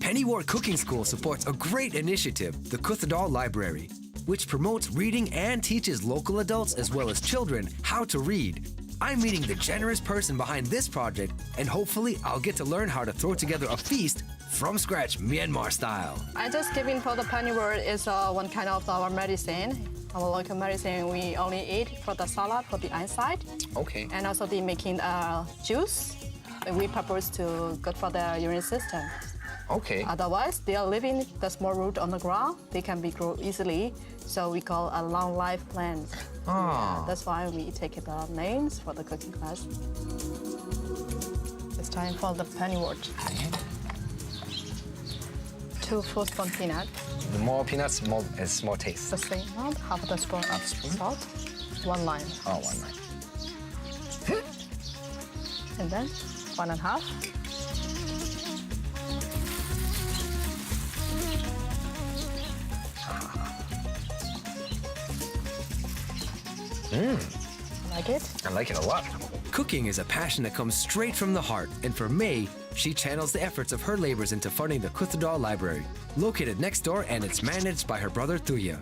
Pennywort Cooking School supports a great initiative, the Kuthadal Library, which promotes reading and teaches local adults as well as children how to read. I'm meeting the generous person behind this project, and hopefully I'll get to learn how to throw together a feast from scratch, Myanmar style. I just giving for the Pennywort is one kind of our medicine. Our local medicine we only eat for the salad for the inside. Okay. And also the making juice. We purpose to good for the urine system. Okay. Otherwise, they are living the small root on the ground. They can be grow easily. So we call a long life plant. Ah. Yeah, that's why we take the names for the cooking class. It's time for the Pennywort. 2 full spoon peanut. The more peanuts, it's more taste. The same amount, half the spoon Half spoon. salt, 1 lime. Oh, 1 lime. And then 1.5. Like it? I like it a lot. Cooking is a passion that comes straight from the heart, and for May, she channels the efforts of her labors into funding the Kuthadal Library, located next door, and it's managed by her brother Thuya.